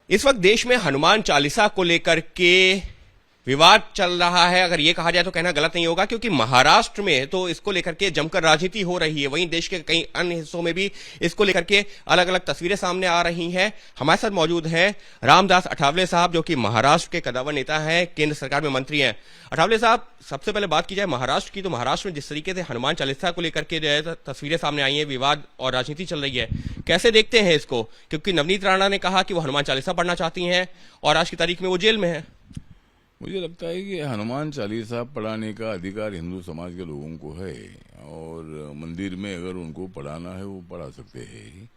इस वक्त देश में हनुमान चालीसा को लेकर के विवाद चल रहा है। अगर ये कहा जाए तो कहना गलत नहीं होगा, क्योंकि महाराष्ट्र में तो इसको लेकर के जमकर राजनीति हो रही है, वहीं देश के कई अन्य हिस्सों में भी इसको लेकर के अलग अलग तस्वीरें सामने आ रही हैं। हमारे साथ मौजूद हैं रामदास अठावले साहब, जो कि महाराष्ट्र के कद्दावर नेता हैं, केंद्र सरकार में मंत्री हैं। अठावले साहब, सबसे पहले बात की जाए महाराष्ट्र की, तो महाराष्ट्र में जिस तरीके से हनुमान चालीसा को लेकर के जो है तस्वीरें सामने आई हैं, विवाद और राजनीति चल रही है, कैसे देखते हैं इसको? क्योंकि नवनीत राणा ने कहा कि वो हनुमान चालीसा पढ़ना चाहती हैं और आज की तारीख में वो जेल में है। मुझे लगता है कि हनुमान चालीसा पढ़ाने का अधिकार हिंदू समाज के लोगों को है और मंदिर में अगर उनको पढ़ाना है वो पढ़ा सकते हैं,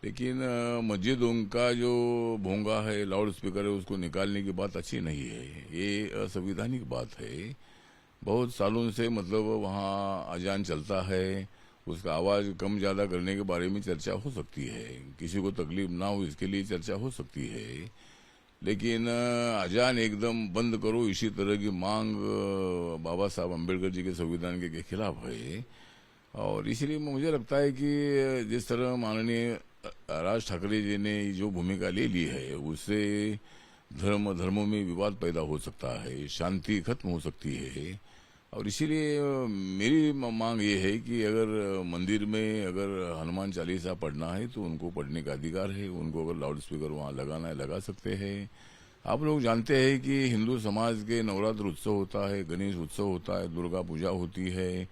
लेकिन मस्जिदों का जो भोंगा है, लाउड स्पीकर है, उसको निकालने की बात अच्छी नहीं है। ये असंवैधानिक बात है। बहुत सालों से मतलब वहाँ अजान चलता है, उसका आवाज़ कम ज़्यादा करने के बारे में चर्चा हो सकती है, किसी को तकलीफ ना हो इसके लिए चर्चा हो सकती है, लेकिन अजान एकदम बंद करो इसी तरह की मांग बाबा साहब अम्बेडकर जी के संविधान के खिलाफ है। और इसीलिए मुझे लगता है कि जिस तरह माननीय राज ठाकरे जी ने जो भूमिका ले ली है, उससे धर्मों में विवाद पैदा हो सकता है, शांति खत्म हो सकती है। और इसीलिए मेरी मांग ये है कि अगर मंदिर में अगर हनुमान चालीसा पढ़ना है तो उनको पढ़ने का अधिकार है, उनको अगर लाउड स्पीकर वहाँ लगाना है लगा सकते हैं। आप लोग जानते हैं कि हिंदू समाज के नवरात्र उत्सव होता है, गणेश उत्सव होता है, दुर्गा पूजा होती है,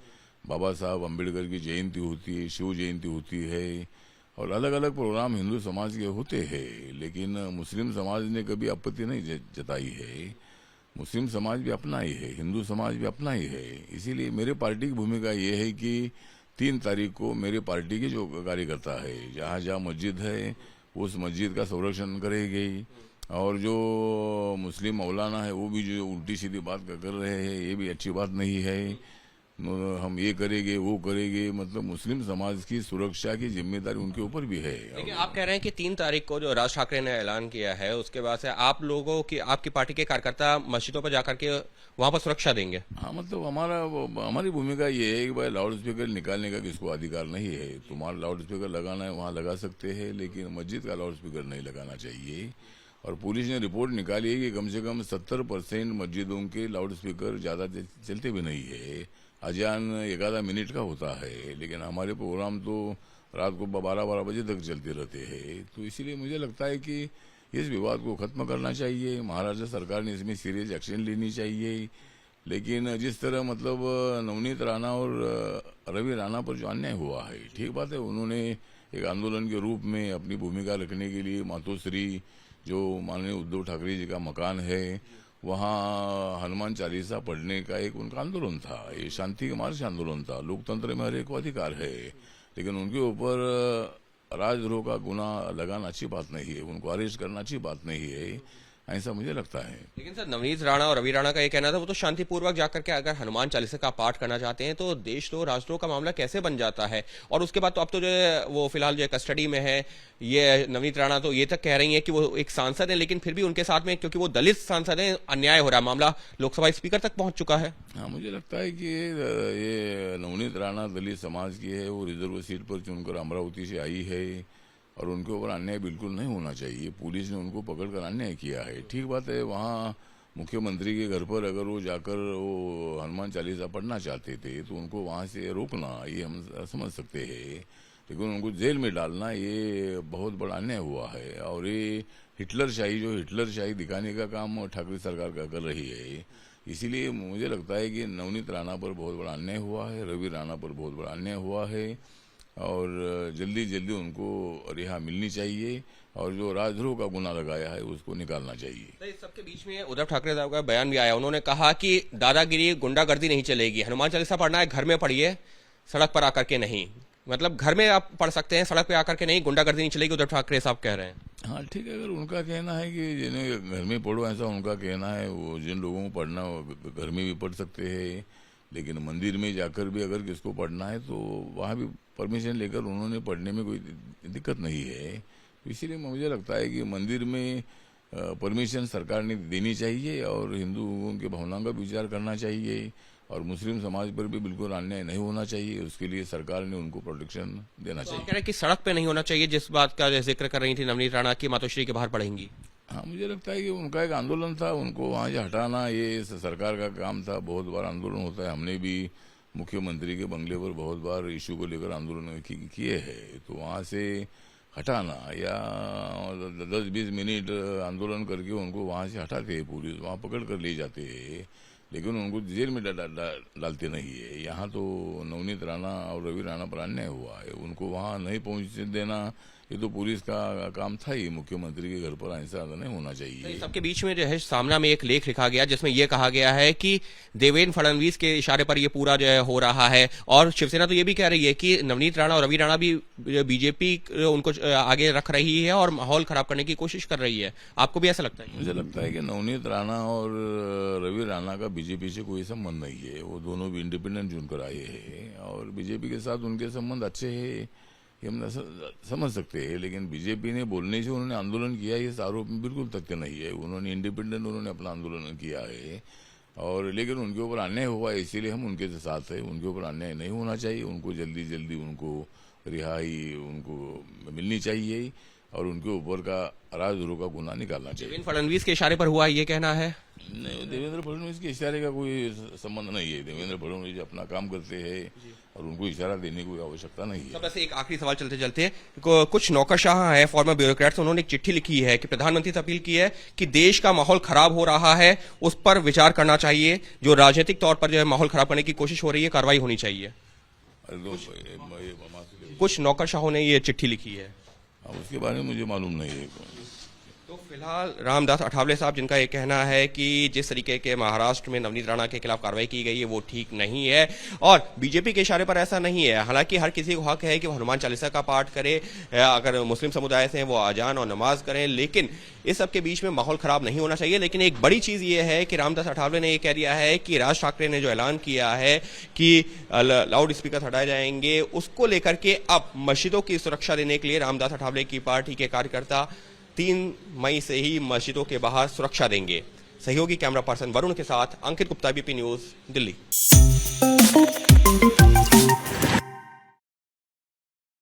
बाबा साहब अम्बेडकर की जयंती होती है, शिव जयंती होती है, और अलग अलग प्रोग्राम हिंदू समाज के होते हैं, लेकिन मुस्लिम समाज ने कभी आपत्ति नहीं जताई है। मुस्लिम समाज भी अपना ही है, हिंदू समाज भी अपना ही है। इसीलिए मेरे पार्टी की भूमिका ये है कि 3 तारीख को मेरे पार्टी के जो कार्यकर्ता है, जहाँ जहाँ मस्जिद है उस मस्जिद का संरक्षण करेगी, और जो मुस्लिम मौलाना है वो भी जो उल्टी सीधी बात कर रहे हैं, ये भी अच्छी बात नहीं है। हम ये करेंगे वो करेंगे, मतलब मुस्लिम समाज की सुरक्षा की जिम्मेदारी उनके ऊपर भी है। लेकिन आप कह रहे हैं कि 3 तारीख को जो राज ठाकरे ने ऐलान किया है, उसके बाद से आप लोगों की, आपकी पार्टी के कार्यकर्ता मस्जिदों पर जाकर के वहां पर सुरक्षा देंगे? हाँ, मतलब हमारी भूमिका ये है कि भाई लाउड स्पीकर निकालने का किसको अधिकार नहीं है। तुम्हारा लाउड स्पीकर लगाना है वहाँ लगा सकते हैं, लेकिन मस्जिद का लाउड स्पीकर नहीं लगाना चाहिए। और पुलिस ने रिपोर्ट निकाली है कि कम से कम 70% मस्जिदों के लाउड स्पीकर ज़्यादा चलते भी नहीं है। अजान 1 मिनट का होता है, लेकिन हमारे प्रोग्राम तो रात को 12-12 बजे तक चलते रहते हैं। तो इसीलिए मुझे लगता है कि इस विवाद को खत्म करना चाहिए, महाराष्ट्र सरकार ने इसमें सीरियस एक्शन लेनी चाहिए। लेकिन जिस तरह मतलब नवनीत राणा और रवि राणा पर जो अन्याय हुआ है, ठीक बात है, उन्होंने एक आंदोलन के रूप में अपनी भूमिका रखने के लिए मातोश्री, जो माननीय उद्धव ठाकरे जी का मकान है, वहाँ हनुमान चालीसा पढ़ने का एक उनका आंदोलन था। ये शांति के मार्ग से आंदोलन था। लोकतंत्र में हर एक को अधिकार है, लेकिन उनके ऊपर राजद्रोह का गुनाह लगाना अच्छी बात नहीं है, उनको अरेस्ट करना अच्छी बात नहीं है, ऐसा मुझे लगता है। लेकिन सर, नवनीत राणा और रवि राणा का ये कहना था वो तो शांतिपूर्वक जाकर के अगर हनुमान चालीसा का पाठ करना चाहते हैं तो देशद्रोह राजद्रोह का मामला कैसे बन जाता है? और उसके बाद तो अब तो जो है वो फिलहाल जो है कस्टडी में है। ये नवनीत राणा तो ये तक कह रही है कि वो एक सांसद है, लेकिन फिर भी उनके साथ में, क्योंकि वो दलित सांसद है, अन्याय हो रहा है, मामला लोकसभा स्पीकर तक पहुंच चुका है। हाँ, मुझे लगता है कि ये नवनीत राणा दलित समाज की है, वो रिजर्व सीट पर चुनकर अमरावती से आई है और उनके ऊपर अन्याय बिल्कुल नहीं होना चाहिए। पुलिस ने उनको पकड़कर अन्याय किया है। ठीक बात है, वहाँ मुख्यमंत्री के घर पर अगर वो जाकर वो हनुमान चालीसा पढ़ना चाहते थे तो उनको वहाँ से रोकना ये हम समझ सकते हैं, लेकिन उनको जेल में डालना ये बहुत बड़ा अन्याय हुआ है। और ये हिटलर शाही दिखाने का काम ठाकरे सरकार कर रही है। इसीलिए मुझे लगता है कि नवनीत राणा पर बहुत बड़ा अन्याय हुआ है, रवि राणा पर बहुत बड़ा अन्याय हुआ है, और जल्दी जल्दी उनको रिहा मिलनी चाहिए, और जो राजद्रोह का गुनाह लगाया है उसको निकालना चाहिए। तो इस सबके बीच में उद्धव ठाकरे साहब का बयान भी आया। उन्होंने कहा कि दादागिरी, गुंडागर्दी नहीं चलेगी, हनुमान चालीसा पढ़ना है घर में पढ़िए, सड़क पर आकर के नहीं। मतलब घर में आप पढ़ सकते हैं, सड़क पे आकर के नहीं, गुंडागर्दी नहीं चलेगी, उद्धव ठाकरे साहब कह रहे हैं। हाँ, ठीक है, अगर उनका कहना है कि जिन्हें घर में पढ़ो, ऐसा उनका कहना है, वो जिन लोगों को पढ़ना घर में भी पढ़ सकते हैं, लेकिन मंदिर में जाकर भी अगर किसको पढ़ना है तो वहाँ भी परमिशन लेकर उन्होंने पढ़ने में कोई दिक्कत नहीं है। तो इसीलिए मुझे लगता है कि मंदिर में परमिशन सरकार ने देनी चाहिए और हिंदुओं की भावनाओं का विचार करना चाहिए। और मुस्लिम समाज पर भी बिल्कुल अन्याय नहीं होना चाहिए, उसके लिए सरकार ने उनको प्रोटेक्शन देना तो चाहिए। आप कह रहे हैं कि सड़क पे नहीं होना चाहिए, जिस बात का जिक्र कर रही थी नवनीत राणा की मातोश्री के बाहर पड़ेंगी। हाँ, मुझे लगता है कि उनका एक आंदोलन था, उनको वहाँ से हटाना ये सरकार का काम था। बहुत बार आंदोलन होता है, हमने भी मुख्यमंत्री के बंगले पर बहुत बार इशू को लेकर आंदोलन किए हैं। तो वहाँ से हटाना या 10-20 मिनट आंदोलन करके उनको वहाँ से हटाते हैं, पुलिस वहाँ पकड़ कर ले जाते हैं, लेकिन उनको जेल में डालते नहीं है। यहाँ तो नवनीत राणा और रवि राणा पर अन्याय हुआ है, उनको वहाँ नहीं पहुँचने देना ये तो पुलिस का काम था ही। मुख्यमंत्री के घर पर ऐसा नहीं होना चाहिए। सबके बीच में जो है सामना में एक लेख लिखा गया जिसमें यह कहा गया है कि देवेंद्र फडणवीस के इशारे पर यह पूरा जो है हो रहा है, और शिवसेना तो ये भी कह रही है कि नवनीत राणा और रवि राणा भी बीजेपी उनको आगे रख रही है और माहौल खराब करने की कोशिश कर रही है। आपको भी ऐसा लगता है? मुझे लगता है कि नवनीत राणा और रवि राणा का बीजेपी से कोई संबंध नहीं है। वो दोनों भी इंडिपेंडेंट चुनकर आए हैं और बीजेपी के साथ उनके संबंध अच्छे हैं, ये हम समझ सकते हैं। लेकिन बीजेपी ने बोलने से उन्होंने आंदोलन किया, ये आरोप में बिल्कुल तथ्य नहीं है। उन्होंने इंडिपेंडेंट उन्होंने अपना आंदोलन किया है, और लेकिन उनके ऊपर अन्याय हुआ है, इसीलिए हम उनके साथ है। उनके ऊपर अन्याय नहीं होना चाहिए, उनको जल्दी जल्दी उनको रिहाई उनको मिलनी चाहिए और उनके ऊपर का राजद्रोह का गुना निकालना चाहिए। देवेंद्र फडणवीस के इशारे पर हुआ ये कहना है? नहीं, देवेंद्र फडणवीस के इशारे का कोई संबंध नहीं है। देवेंद्र फडणवीस अपना काम करते हैं और उनको इशारा देने की कोई आवश्यकता नहीं है। वैसे एक आखिरी सवाल चलते चलते कुछ नौकरशाह है, फॉर्मर ब्यूरोक्रेट्स, उन्होंने एक चिट्ठी लिखी है कि प्रधानमंत्री से अपील की है कि देश का माहौल खराब हो रहा है, उस पर विचार करना चाहिए। जो राजनीतिक तौर पर जो है माहौल खराब करने की कोशिश हो रही है, कार्रवाई होनी चाहिए। कुछ नौकरशाहों ने ये चिट्ठी लिखी है, उसके बारे में मुझे मालूम नहीं है। तो फिलहाल रामदास अठावले साहब, जिनका ये कहना है कि जिस तरीके के महाराष्ट्र में नवनीत राणा के खिलाफ कार्रवाई की गई है वो ठीक नहीं है, और बीजेपी के इशारे पर ऐसा नहीं है। हालांकि हर किसी को हक है कि वो हनुमान चालीसा का पाठ करे, अगर मुस्लिम समुदाय से हैं वो अजान और नमाज करें, लेकिन इस सब के बीच में माहौल खराब नहीं होना चाहिए। लेकिन एक बड़ी चीज ये है कि रामदास अठावले ने ये कह दिया है कि राज ठाकरे ने जो ऐलान किया है कि लाउड स्पीकर हटाए जाएंगे, उसको लेकर के अब मस्जिदों की सुरक्षा देने के लिए रामदास अठावले की पार्टी के कार्यकर्ता 3 मई से ही मस्जिदों के बाहर सुरक्षा देंगे। सहयोगी कैमरा पर्सन वरुण के साथ अंकित गुप्ता, बीपी न्यूज, दिल्ली।